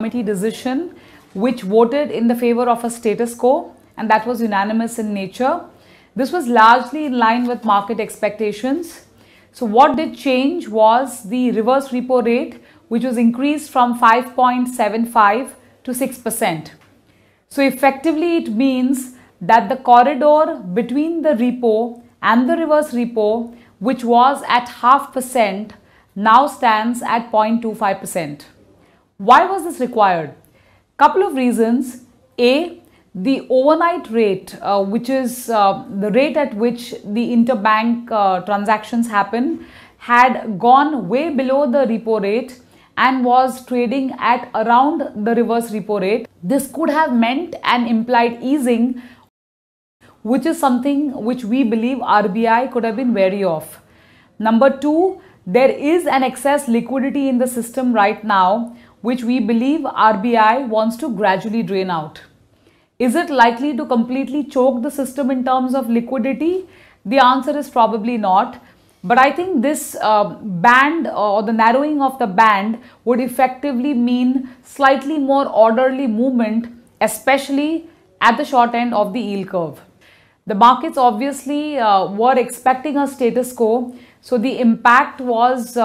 committee decision which voted in the favor of a status quo, and that was unanimous in nature. This was largely in line with market expectations. So what did change was the reverse repo rate, which was increased from 5.75 to 6%. So effectively it means that the corridor between the repo and the reverse repo, which was at 0.5%, now stands at 0.25%. Why was this required? Couple of reasons. A, the overnight rate, which is the rate at which the interbank transactions happen, had gone way below the repo rate and was trading at around the reverse repo rate. This could have meant an implied easing, which is something which we believe RBI could have been wary of. Number two, there is an excess liquidity in the system right now, which we believe RBI wants to gradually drain out. Is it likely to completely choke the system in terms of liquidity? The answer is probably not. But I think this band or the narrowing of the band would effectively mean slightly more orderly movement, especially at the short end of the yield curve. The markets obviously were expecting a status quo, so the impact was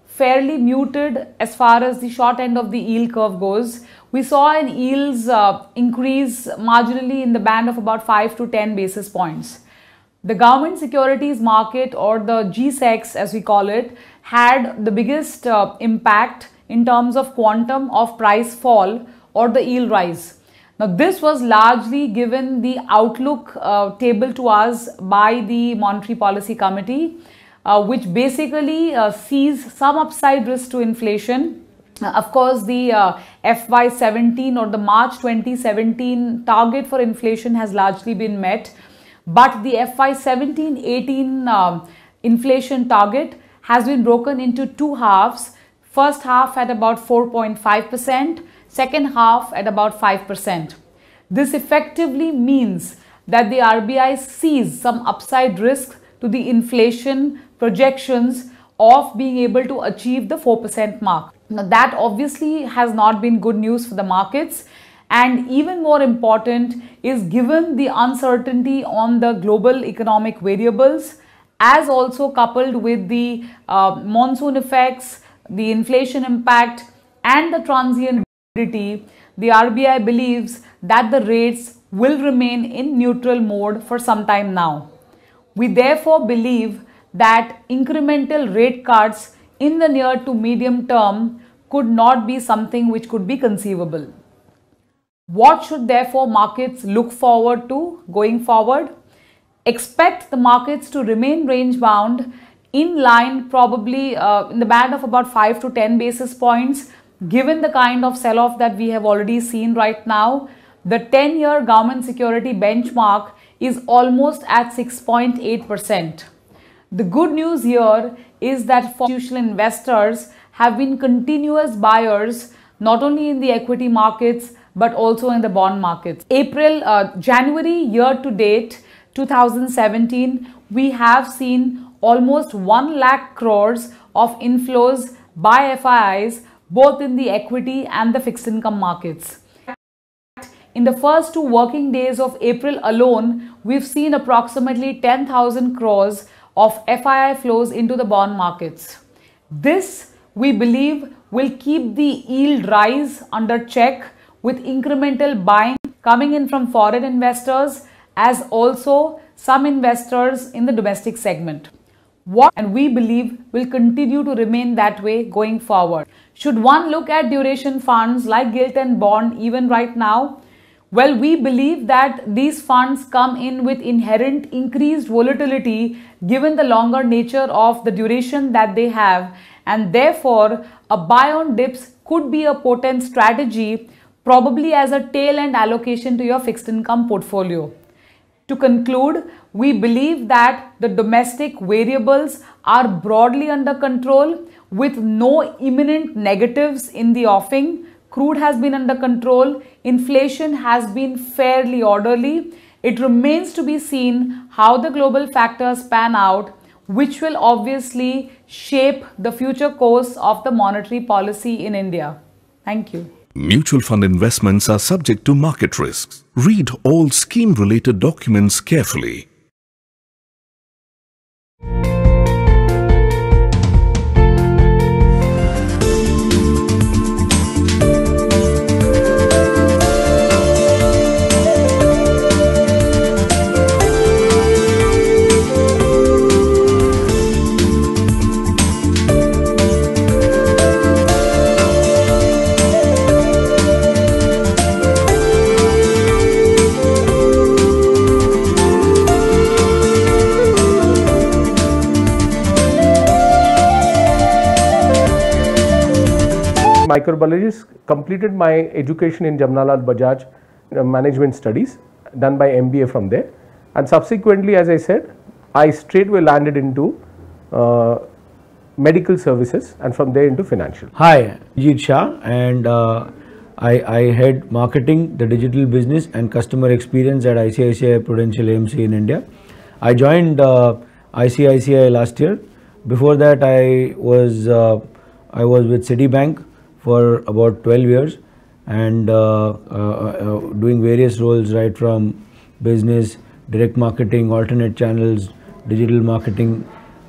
fairly muted as far as the short end of the yield curve goes. We saw an yields increase marginally in the band of about 5 to 10 basis points. The government securities market, or the GSECs as we call it, had the biggest impact in terms of quantum of price fall or the yield rise. Now this was largely given the outlook table to us by the Monetary Policy Committee, which basically sees some upside risk to inflation. Of course, the FY17 or the March 2017 target for inflation has largely been met. But the FY17-18 inflation target has been broken into two halves. First half at about 4.5%, second half at about 5%. This effectively means that the RBI sees some upside risk to the inflation projections of being able to achieve the 4% mark. Now that obviously has not been good news for the markets. And even more important is, given the uncertainty on the global economic variables, as also coupled with the monsoon effects, the inflation impact and the transient liquidity, the RBI believes that the rates will remain in neutral mode for some time now. We therefore believe that incremental rate cuts in the near to medium term could not be something which could be conceivable. What should therefore markets look forward to going forward? Expect the markets to remain range bound, in line probably in the band of about 5 to 10 basis points, given the kind of sell-off that we have already seen right now. The 10-year government security benchmark is almost at 6.8%. The good news here is that institutional investors have been continuous buyers, not only in the equity markets but also in the bond markets. January year to date 2017, we have seen almost 1 lakh crores of inflows by FIIs both in the equity and the fixed income markets. In the first 2 working days of April alone, we've seen approximately 10,000 crores of FII flows into the bond markets. This, we believe, will keep the yield rise under check, with incremental buying coming in from foreign investors as also some investors in the domestic segment. And we believe will continue to remain that way going forward. Should one look at duration funds like gilt and bond even right now? Well, we believe that these funds come in with inherent increased volatility given the longer nature of the duration that they have, and therefore a buy on dips could be a potent strategy, probably as a tail end allocation to your fixed income portfolio. To conclude, we believe that the domestic variables are broadly under control with no imminent negatives in the offing. Crude has been under control. Inflation has been fairly orderly. It remains to be seen how the global factors pan out, which will obviously shape the future course of the monetary policy in India. Thank you. Mutual fund investments are subject to market risks. Read all scheme-related documents carefully. Microbiologist, completed my education in Jamnalal Bajaj management studies, done by MBA from there, and subsequently, as I said, I straightway landed into medical services and from there into financial. Hi, Jeet Shah, and I head marketing, the digital business and customer experience at ICICI Prudential AMC in India. I joined ICICI last year. Before that, I was with Citibank for about 12 years and doing various roles, right from business, direct marketing, alternate channels, digital marketing,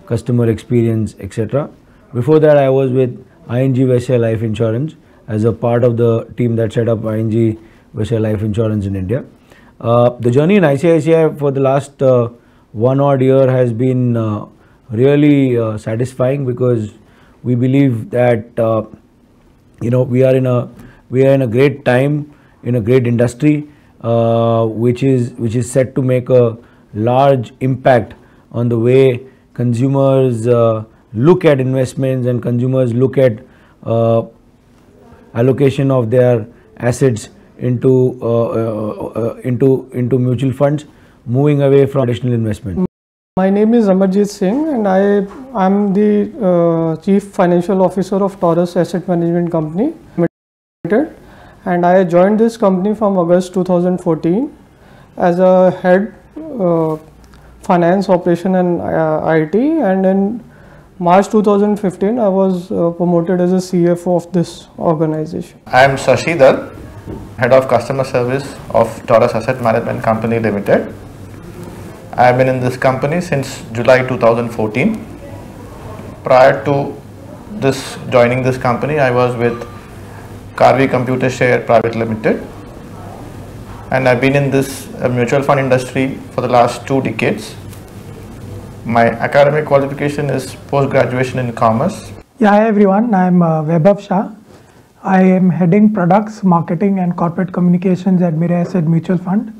customer experience, etc. Before that, I was with ING Vysya Life Insurance as a part of the team that set up ING Vysya Life Insurance in India. The journey in ICICI for the last 1 odd year has been really satisfying, because we believe that we are in a great time, in a great industry, which is set to make a large impact on the way consumers look at investments and consumers look at allocation of their assets into mutual funds, moving away from traditional investment. My name is Amarjit Singh and I am the Chief Financial Officer of Taurus Asset Management Company Limited, and I joined this company from August 2014 as a head finance operation and IT, and in March 2015 I was promoted as a CFO of this organization. I am Shashidhar, Head of Customer Service of Taurus Asset Management Company Limited. I have been in this company since July 2014. Prior to joining this company, I was with Karvi Computer Share Private Limited, and I've been in this mutual fund industry for the last 2 decades. My academic qualification is post-graduation in commerce. Yeah, hi everyone, I am Vaibhav Shah. I am heading products, marketing and corporate communications at Mirae Asset Mutual Fund.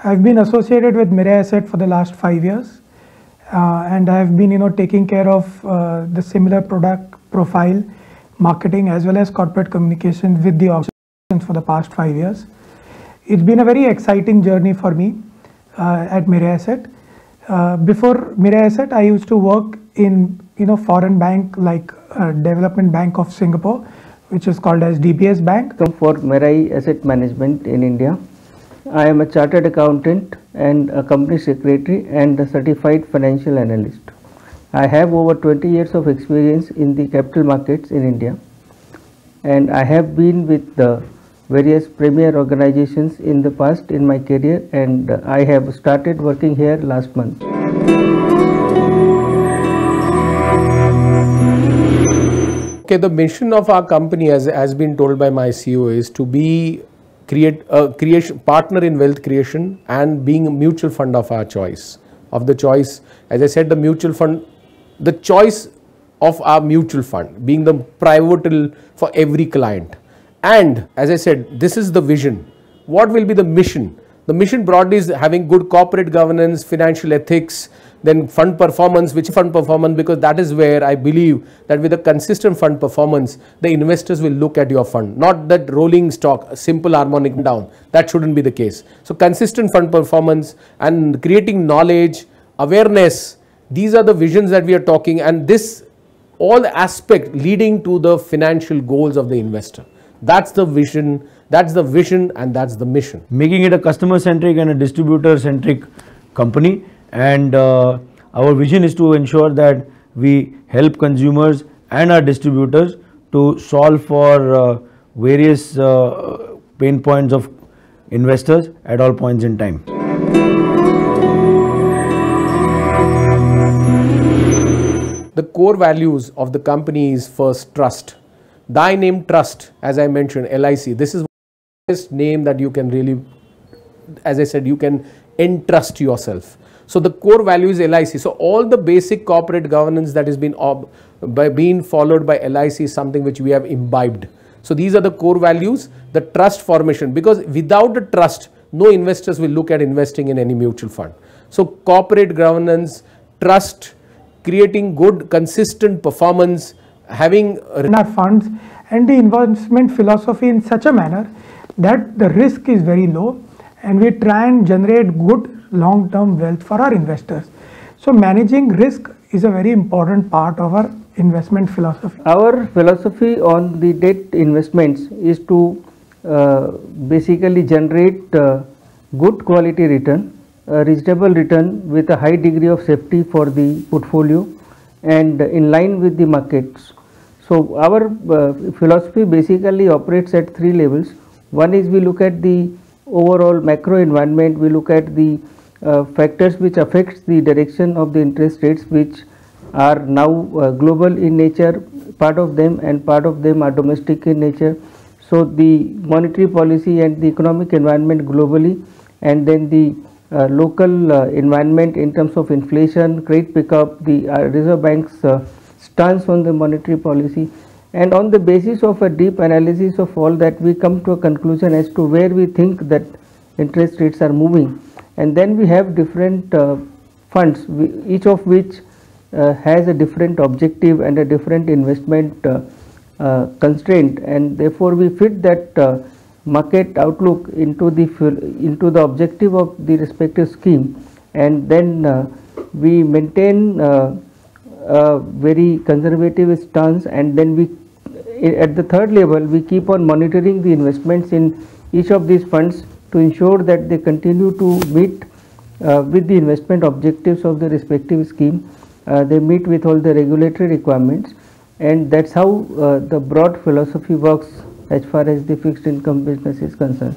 I've been associated with Mirae Asset for the last 5 years, and I've been taking care of the similar product profile, marketing as well as corporate communication with the organization for the past 5 years. It's been a very exciting journey for me at Mirae Asset. Before Mirae Asset, I used to work in foreign bank like Development Bank of Singapore, which is called as DBS Bank. For Mirae Asset Management in India, I am a chartered accountant and a company secretary and a certified financial analyst. I have over 20 years of experience in the capital markets in India, and I have been with the various premier organizations in the past in my career, and I have started working here last month. Okay, the mission of our company, as has been told by my CEO, is to create a partner in wealth creation and being a mutual fund of our choice. As I said, the mutual fund, the choice of our mutual fund being the pivotal for every client. And as I said, this is the vision. What will be the mission? The mission broadly is having good corporate governance, financial ethics, then fund performance. Which fund performance? Because that is where I believe that with a consistent fund performance, the investors will look at your fund. Not that rolling stock, simple harmonic down. That shouldn't be the case. So consistent fund performance and creating knowledge, awareness, these are the visions that we are talking, and this all aspect leading to the financial goals of the investor. That's the vision, and that's the mission. Making it a customer-centric and a distributor-centric company, and our vision is to ensure that we help consumers and our distributors to solve for various pain points of investors at all points in time. The core values of the company is first trust. Thy name trust, as I mentioned, LIC. This is the best name that you can really, as I said, you can entrust yourself. So the core value is LIC. So all the basic corporate governance that has been followed by LIC is something which we have imbibed. So these are the core values, the trust formation, because without the trust, no investors will look at investing in any mutual fund. So corporate governance, trust, creating good consistent performance, having in our funds and the investment philosophy in such a manner that the risk is very low and we try and generate good long-term wealth for our investors. So managing risk is a very important part of our investment philosophy. Our philosophy on the debt investments is to basically generate good quality return, a reasonable return with a high degree of safety for the portfolio and in line with the markets. So our philosophy basically operates at three levels. One is we look at the overall macro environment, we look at the factors which affects the direction of the interest rates, which are now global in nature, part of them, and part of them are domestic in nature. So the monetary policy and the economic environment globally, and then the local environment in terms of inflation, credit pickup, the Reserve Bank's stance on the monetary policy, and on the basis of a deep analysis of all that, we come to a conclusion as to where we think that interest rates are moving. And then we have different funds, each of which has a different objective and a different investment constraint, and therefore we fit that market outlook into the objective of the respective scheme, and then we maintain a very conservative stance, and then we at the third level we keep on monitoring the investments in each of these funds to ensure that they continue to meet with the investment objectives of the respective scheme. They meet with all the regulatory requirements, and that's how the broad philosophy works as far as the fixed income business is concerned.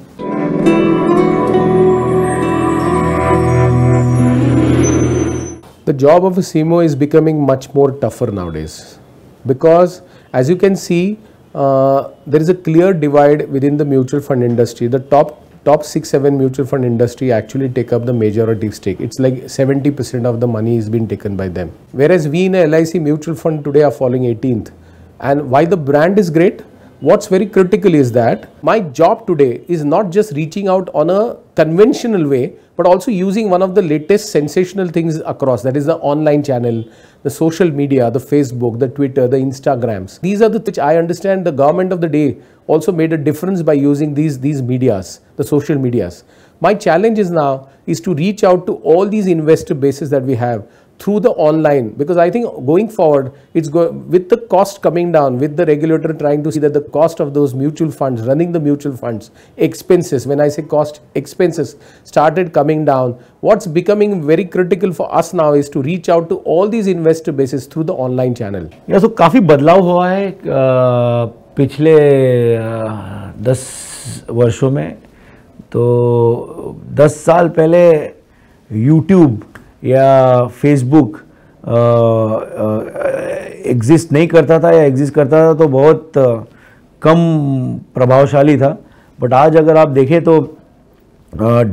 The job of a CMO is becoming much more tougher nowadays, because as you can see, there is a clear divide within the mutual fund industry. The top 6-7 mutual fund industry actually take up the majority stake. It's like 70% of the money is being taken by them. Whereas we in a LIC mutual fund today are falling 18th. And why the brand is great? What's very critical is that my job today is not just reaching out on a conventional way, but also using one of the latest sensational things across, that is the online channel, the social media, the Facebook, the Twitter, the Instagrams. These are the which I understand the government of the day also made a difference by using these medias, the social medias. My challenge is now is to reach out to all these investor bases that we have through the online, because I think going forward, with the cost coming down, with the regulator trying to see that the cost of those mutual funds, running the mutual funds, expenses, when I say cost, expenses started coming down, what's becoming very critical for us now is to reach out to all these investor bases through the online channel. Yeah, so काफ़ी बदलाव हुआ है पिछले 10 वर्षों में. तो 10 साल पहले YouTube या फेसबुक एग्जिस्ट नहीं करता था, या एग्जिस्ट करता था तो बहुत कम प्रभावशाली था. बट आज अगर आप देखें तो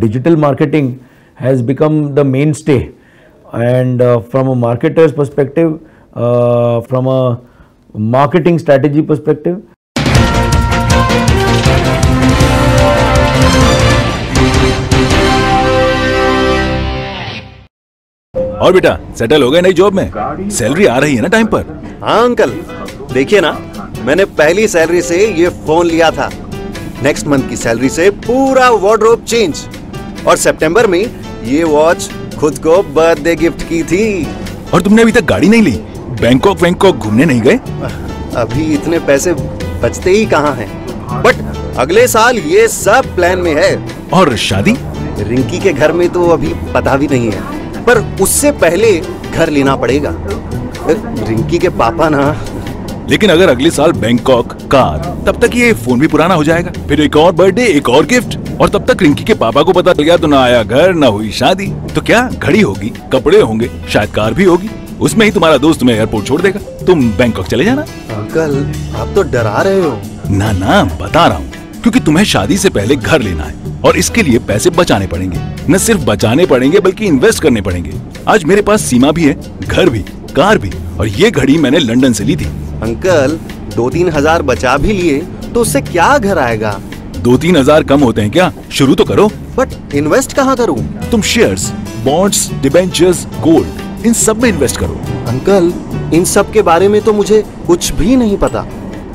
digital marketing has become the main stay, and from a marketers perspective, from a marketing strategy perspective. और बेटा सेटल हो गए नई जॉब में? सैलरी आ रही है ना टाइम पर? हाँ अंकल, देखिए ना, मैंने पहली सैलरी से ये फोन लिया था. नेक्स्ट मंथ की सैलरी से पूरा वार्डरोब चेंज, और सितंबर में ये वॉच खुद को बर्थडे गिफ्ट की थी. और तुमने अभी तक गाड़ी नहीं ली? बैंकॉक घूमने नहीं गए? अभी इतने पैसे बचते ही कहाँ हैं, बट अगले साल ये सब प्लान में है. और शादी? रिंकी के घर में तो अभी पता भी नहीं है, पर उससे पहले घर लेना पड़ेगा. रिंकी के पापा ना लेकिन अगर अगले साल बैंकॉक, कार, तब तक ये फोन भी पुराना हो जाएगा। फिर एक और बर्थडे, एक और गिफ्ट, और तब तक रिंकी के पापा को पता चल गया तो ना आया घर, ना हुई शादी। तो क्या घड़ी होगी, कपड़े होंगे, शायद कार भी होगी, उसमें ही तुम्हारा दोस्त तुम्हें एयरपोर्ट छोड़ देगा, तुम बैंकॉक चले जाना। अंकल आप तो डरा रहे हो। ना ना, बता रहा हूँ, क्योंकि तुम्हें शादी से पहले घर लेना है और इसके लिए पैसे बचाने पड़ेंगे। न सिर्फ बचाने पड़ेंगे बल्कि इन्वेस्ट करने पड़ेंगे। आज मेरे पास सीमा भी है, घर भी, कार भी, और ये घड़ी मैंने लंदन से ली थी। अंकल 2-3 हजार बचा भी लिए तो उससे क्या घर आएगा? 2-3 हजार कम होते हैं क्या? शुरू तो करो। बट इन्वेस्ट कहाँ करूँ? तुम शेयर्स, बॉन्ड्स, डिबेंचर्स, गोल्ड, इन सब में इन्वेस्ट करो। अंकल इन सब के बारे में तो मुझे कुछ भी नहीं पता।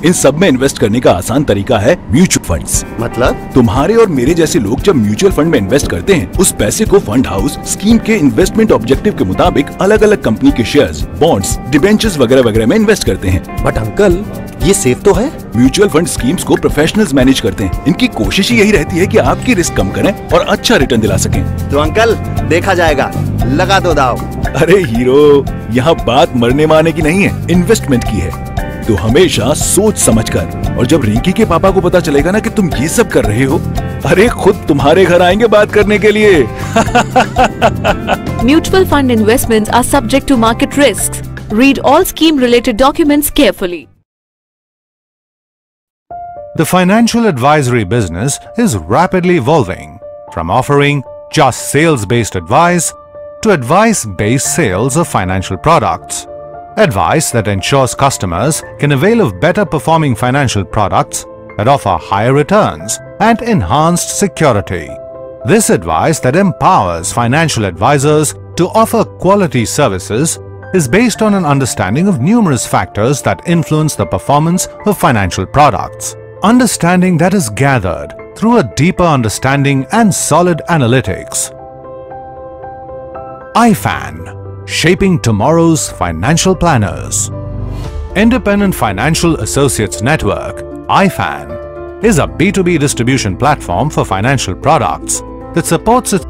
इन सब में इन्वेस्ट करने का आसान तरीका है म्यूचुअल फंड्स। मतलब? तुम्हारे और मेरे जैसे लोग जब म्यूचुअल फंड में इन्वेस्ट करते हैं, उस पैसे को फंड हाउस स्कीम के इन्वेस्टमेंट ऑब्जेक्टिव के मुताबिक अलग अलग कंपनी के शेयर्स, बॉन्ड्स, डिबेंचर्स वगैरह वगैरह में इन्वेस्ट करते हैं। बट अंकल ये सेफ तो है? म्यूचुअल फंड स्कीम्स को प्रोफेशनल्स मैनेज करते हैं। इनकी कोशिश ही यही रहती है कि आपकी रिस्क कम करें और अच्छा रिटर्न दिला सकें। तो अंकल देखा जाएगा, लगा दो दाव। अरे हीरो, यहाँ बात मरने मारने की नहीं है, इन्वेस्टमेंट की है। तो हमेशा सोच समझ कर, और जब रिंकी के पापा को पता चलेगा ना कि तुम ये सब कर रहे हो, अरे खुद तुम्हारे घर आएंगे बात करने के लिए। Mutual fund investments are subject to market risks. Read all scheme related documents carefully. The financial advisory business is rapidly evolving from offering just sales-based advice to advice-based sales of financial products. Advice that ensures customers can avail of better performing financial products that offer higher returns and enhanced security. This advice that empowers financial advisors to offer quality services is based on an understanding of numerous factors that influence the performance of financial products. Understanding that is gathered through a deeper understanding and solid analytics. Ifan, shaping tomorrow's financial planners. Independent Financial Associates Network, Ifan, is a B2B distribution platform for financial products that supports its